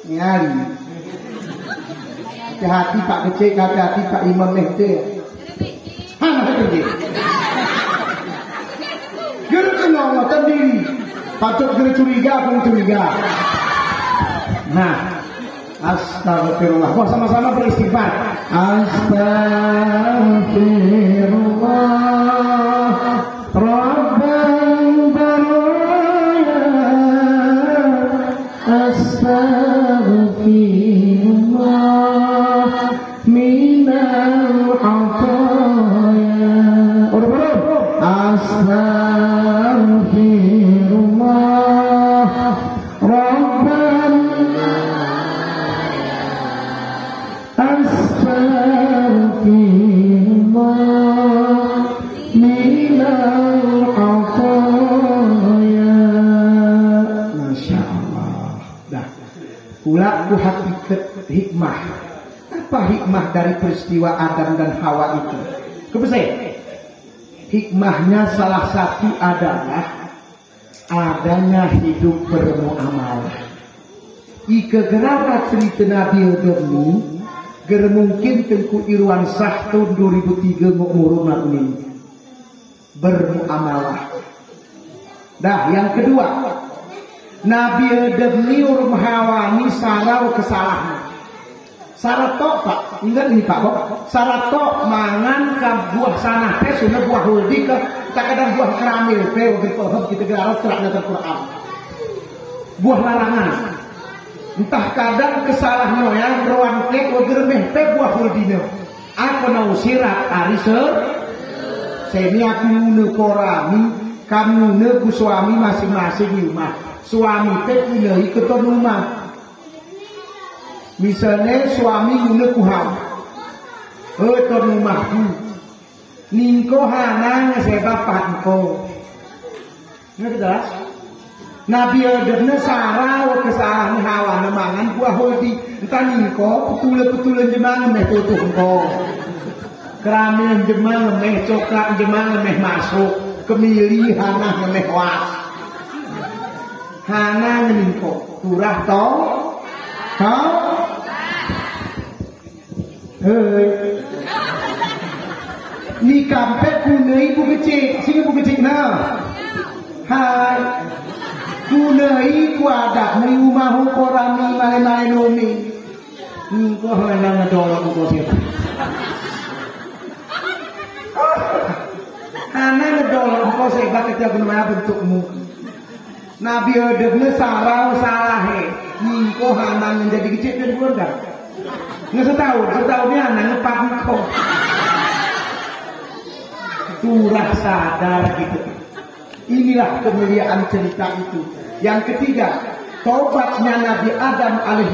Nyari. Hati-hati Pak Kecik, hati-hati Pak Imam Mehdi. Hana pergi. Guru kenal terdiri. Patut guru curiga pun curiga. Nah, astagfirullah. Wah, sama-sama beristighfar. Astagfirullah. Rabbal baraya. Astagfirullah minal khataya. Astagfirullah Rabbal Astagfirullah minal khataya. Masya Allah. Dah. Pula ku hakikat hikmah. Apa hikmah dari peristiwa Adam dan Hawa itu? Kebesar. Hikmahnya salah satu adalah adanya hidup bermuamalah. Ika geraka cerita Nabi Adam ger mungkin tengku Irwan sah tahun 2003 nguruna ini bermuamalah. Dah yang kedua, Nabi Adam ni urung Hawa ni sarau kesalahan. Sarat tok Pak, ingat ini Pak Bob. Sarat tok mangan ke buah sana teh sudah buah huldi ke kadang buah keramil teh begitu kita garap surat dalam Quran. Buah larangan. Entah kadang kesalahan yang beruang teh germeh teh buah huldina. Aku nau sirat ari seni aku ne korami kamu ne ku suami masing-masing di rumah. Suami teh punya iketon rumah. Misalnya suami guna kuham, ton rumahku, ningko hana ngesebab patko. Nggak jelas? Nabi Adam sarau kesalahan Hawa nemangan buah hodi, entah ningko petulan jemang meh tutup ko, keramil jemang meh coklat jemang meh masuk, kemili hana meh was, hana ningko turah tau. Ni kampek kunai bu kecil, sini bu kecil na. Hai, kunai ku ada ni rumah korami malai nomi. Ni ko hendak ngedolok ko siapa? Hana ngedolok ko sebab kita guna bentukmu. Nabi Adam sarau salah ni ko hana menjadi kecil dan keluarga. Nggak setahunnya anak ngepak kok. Turah sadar gitu. Inilah kemuliaan cerita itu. Yang ketiga, taubatnya Nabi Adam alaihi